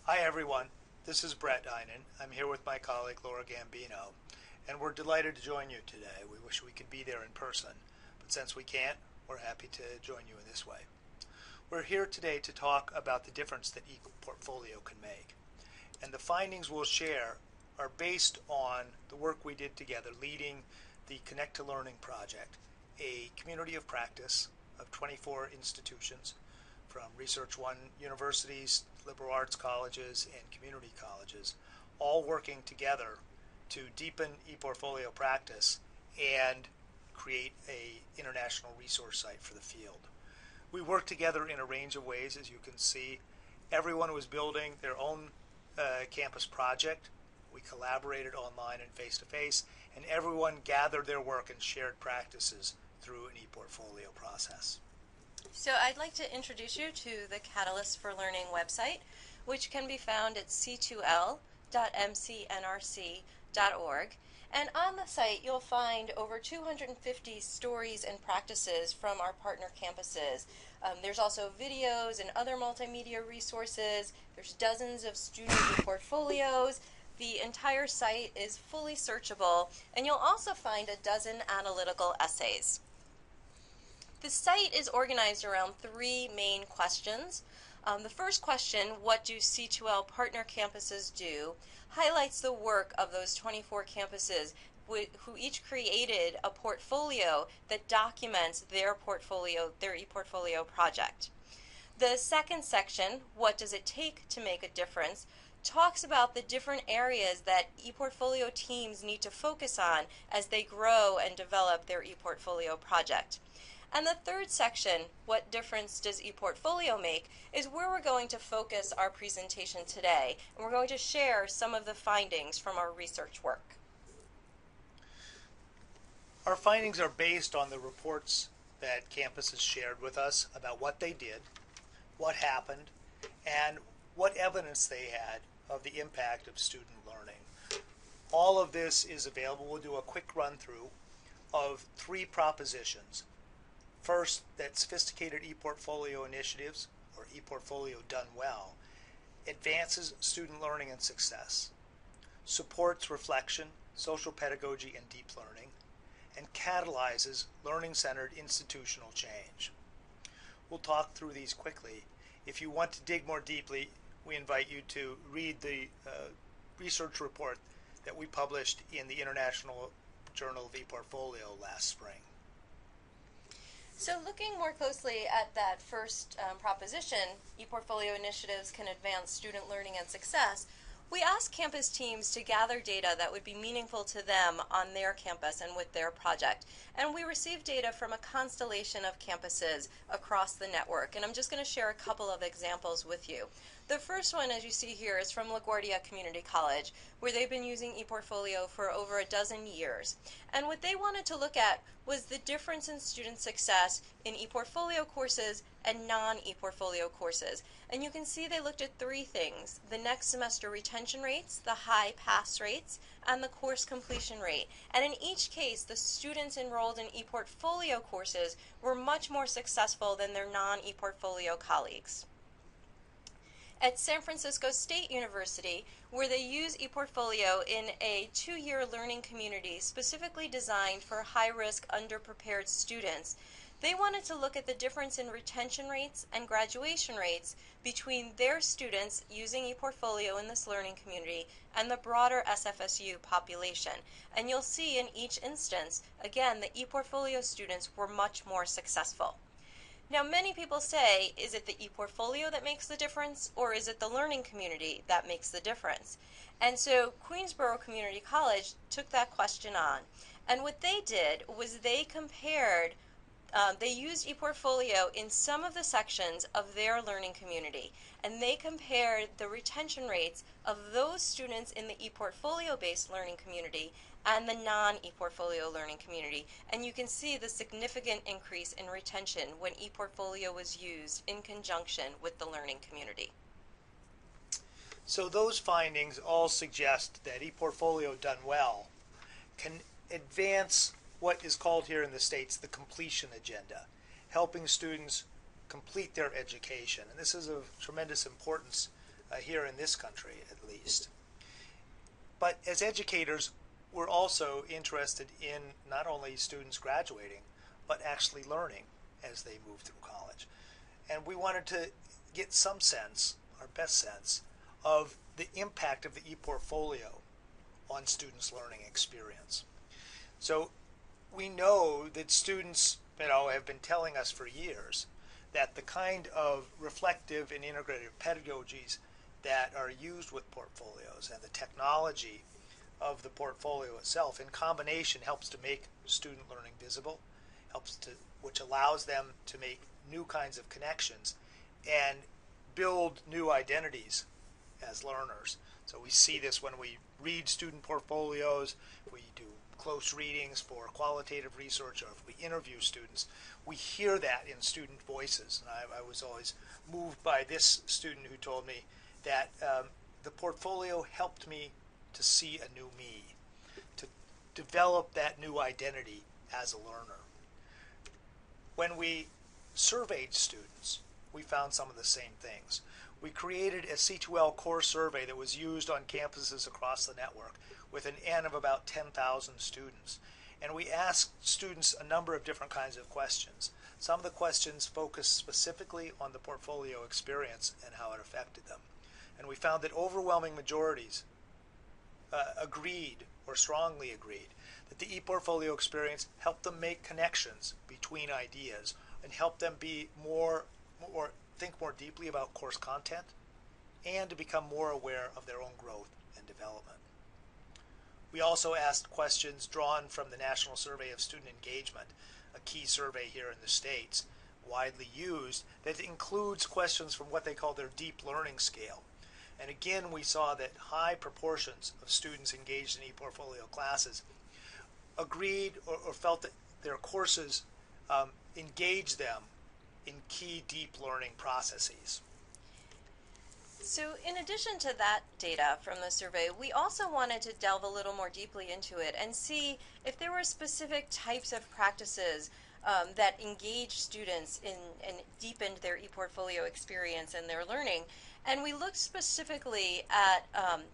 Hi everyone, this is Brett Heinen. I'm here with my colleague Laura Gambino, and we're delighted to join you today. We wish we could be there in person, but since we can't, we're happy to join you in this way. We're here today to talk about the difference that ePortfolio can make. And the findings we'll share are based on the work we did together leading the Connect to Learning project, a community of practice of 24 institutions from Research One universities, liberal arts colleges, and community colleges, all working together to deepen ePortfolio practice and create an international resource site for the field. We worked together in a range of ways, as you can see. Everyone was building their own campus project. We collaborated online and face-to-face, and everyone gathered their work and shared practices through an ePortfolio process. So I'd like to introduce you to the Catalyst for Learning website, which can be found at c2l.mcnrc.org. And on the site, you'll find over 250 stories and practices from our partner campuses. There's also videos and other multimedia resources. There's dozens of student portfolios. The entire site is fully searchable, and you'll also find a dozen analytical essays. The site is organized around three main questions. The first question, what do C2L partner campuses do, highlights the work of those 24 campuses who each created a portfolio that documents their ePortfolio project. The second section, what does it take to make a difference, talks about the different areas that ePortfolio teams need to focus on as they grow and develop their ePortfolio project. And the third section, what difference does ePortfolio make, is where we're going to focus our presentation today. And we're going to share some of the findings from our research work. Our findings are based on the reports that campuses shared with us about what they did, what happened, and what evidence they had of the impact of student learning. All of this is available. We'll do a quick run through of three propositions. First, that sophisticated ePortfolio initiatives, or ePortfolio done well, advances student learning and success, supports reflection, social pedagogy, and deep learning, and catalyzes learning-centered institutional change. We'll talk through these quickly. If you want to dig more deeply, we invite you to read the research report that we published in the International Journal of ePortfolio last spring. So looking more closely at that first proposition, ePortfolio initiatives can advance student learning and success, we asked campus teams to gather data that would be meaningful to them on their campus and with their project. And we received data from a constellation of campuses across the network. And I'm just going to share a couple of examples with you. The first one, as you see here, is from LaGuardia Community College, where they've been using ePortfolio for over a dozen years. And what they wanted to look at was the difference in student success in ePortfolio courses and non-ePortfolio courses. And you can see they looked at three things: the next semester retention rates, the high pass rates, and the course completion rate. And in each case, the students enrolled in ePortfolio courses were much more successful than their non-ePortfolio colleagues. At San Francisco State University, where they use ePortfolio in a 2-year learning community specifically designed for high-risk, underprepared students, they wanted to look at the difference in retention rates and graduation rates between their students using ePortfolio in this learning community and the broader SFSU population. And you'll see in each instance, again, the ePortfolio students were much more successful. Now, many people say, is it the ePortfolio that makes the difference, or is it the learning community that makes the difference? And so Queensborough Community College took that question on. And what they did was they compared, they used ePortfolio in some of the sections of their learning community. And they compared the retention rates of those students in the ePortfolio-based learning community and the non-ePortfolio learning community. And you can see the significant increase in retention when ePortfolio was used in conjunction with the learning community. So those findings all suggest that ePortfolio done well can advance what is called here in the States the completion agenda, helping students complete their education. And this is of tremendous importance here in this country at least. But as educators, we're also interested in not only students graduating, but actually learning as they move through college. And we wanted to get some sense, our best sense, of the impact of the ePortfolio on students' learning experience. So we know that students, have been telling us for years that the kind of reflective and integrative pedagogies that are used with portfolios and the technology of the portfolio itself in combination helps to make student learning visible, which allows them to make new kinds of connections and build new identities as learners. So we see this when we read student portfolios, we do close readings for qualitative research, or if we interview students, we hear that in student voices. And I was always moved by this student who told me that the portfolio helped me to see a new me, to develop that new identity as a learner. When we surveyed students, we found some of the same things. We created a C2L core survey that was used on campuses across the network with an N of about 10,000 students. And we asked students a number of different kinds of questions. Some of the questions focused specifically on the portfolio experience and how it affected them. And we found that overwhelming majorities agreed or strongly agreed that the ePortfolio experience helped them make connections between ideas and helped them be think more deeply about course content and to become more aware of their own growth and development. We also asked questions drawn from the National Survey of Student Engagement, a key survey here in the States, widely used, that includes questions from what they call their deep learning scale. And again, we saw that high proportions of students engaged in ePortfolio classes agreed or felt that their courses engaged them in key deep learning processes. So in addition to that data from the survey, we also wanted to delve a little more deeply into it and see if there were specific types of practices that engaged students and deepened their ePortfolio experience and their learning. And we looked specifically at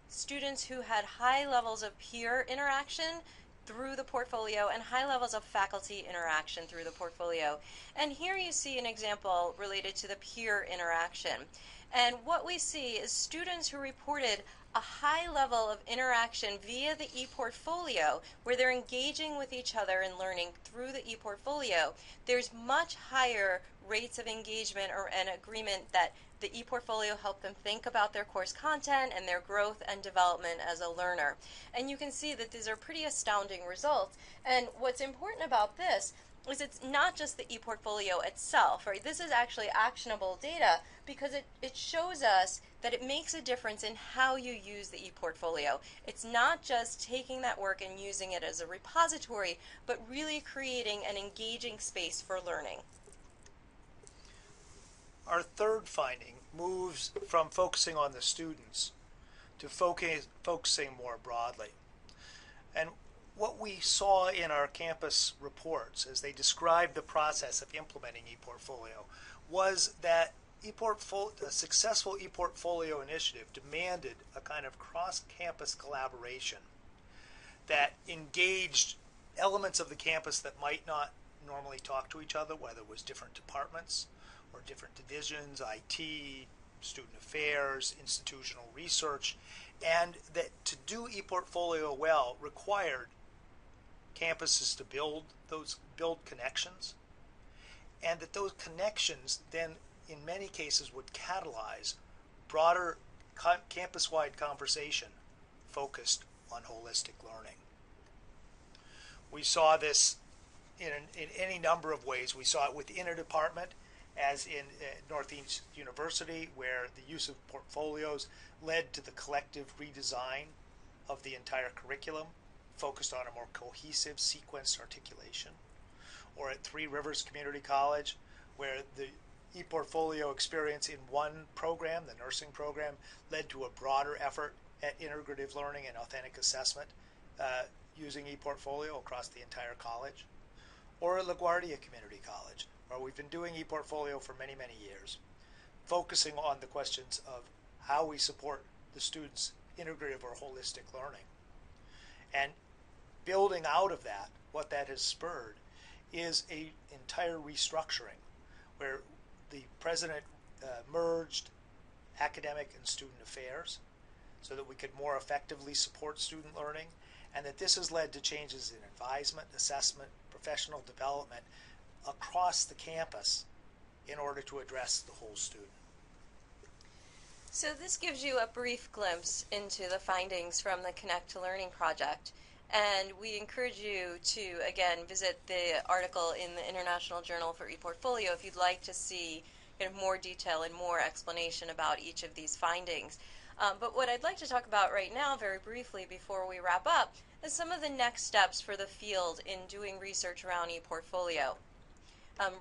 students who had high levels of peer interaction through the portfolio and high levels of faculty interaction through the portfolio. And here you see an example related to the peer interaction. And what we see is students who reported a high level of interaction via the ePortfolio, where they're engaging with each other and learning through the ePortfolio. There's much higher rates of engagement and agreement that the ePortfolio helped them think about their course content and their growth and development as a learner. And you can see that these are pretty astounding results. And what's important about this is it's not just the ePortfolio itself, right? This is actually actionable data because it shows us that it makes a difference in how you use the ePortfolio. It's not just taking that work and using it as a repository, but really creating an engaging space for learning. Our third finding moves from focusing on the students to focusing more broadly. And what we saw in our campus reports as they described the process of implementing ePortfolio was that a successful ePortfolio initiative demanded a kind of cross-campus collaboration that engaged elements of the campus that might not normally talk to each other, whether it was different departments or different divisions, IT, student affairs, institutional research, and that to do ePortfolio well required campuses to build connections, and that those connections then in many cases would catalyze broader campus-wide conversation focused on holistic learning. We saw this in any number of ways. We saw it within a department, as in Northeast University, where the use of portfolios led to the collective redesign of the entire curriculum, focused on a more cohesive, sequenced articulation. Or at Three Rivers Community College, where the ePortfolio experience in one program, the nursing program, led to a broader effort at integrative learning and authentic assessment using ePortfolio across the entire college. Or at LaGuardia Community College, where we've been doing ePortfolio for many, many years, focusing on the questions of how we support the students' integrative or holistic learning. And building out of that, what that has spurred is a entire restructuring where the president merged academic and student affairs so that we could more effectively support student learning, and that this has led to changes in advisement, assessment, professional development across the campus in order to address the whole student. So this gives you a brief glimpse into the findings from the Connect to Learning project. And we encourage you to, again, visit the article in the International Journal for ePortfolio if you'd like to see kind of more detail and more explanation about each of these findings. But what I'd like to talk about right now, very briefly, before we wrap up, is some of the next steps for the field in doing research around ePortfolio.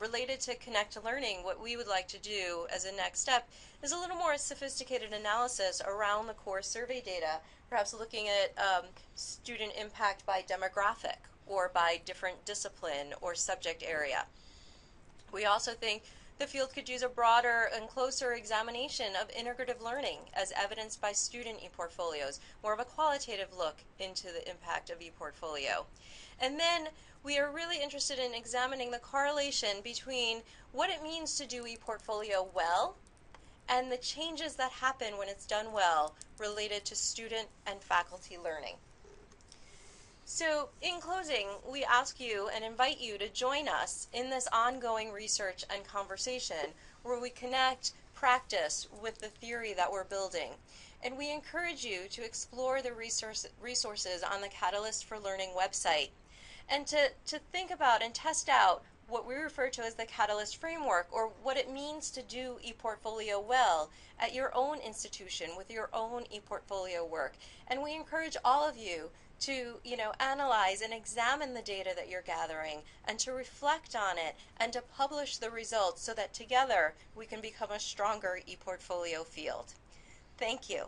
Related to Connect to Learning, what we would like to do as a next step is a little more sophisticated analysis around the core survey data, perhaps looking at student impact by demographic or by different discipline or subject area. We also think the field could use a broader and closer examination of integrative learning as evidenced by student ePortfolios, more of a qualitative look into the impact of ePortfolio. And then we are really interested in examining the correlation between what it means to do ePortfolio well and the changes that happen when it's done well related to student and faculty learning. So in closing, we ask you and invite you to join us in this ongoing research and conversation where we connect practice with the theory that we're building. And we encourage you to explore the resources on the Catalyst for Learning website and to think about and test out what we refer to as the Catalyst framework, or what it means to do ePortfolio well at your own institution with your own ePortfolio work. And we encourage all of you to analyze and examine the data that you're gathering and to reflect on it and to publish the results so that together we can become a stronger ePortfolio field. Thank you.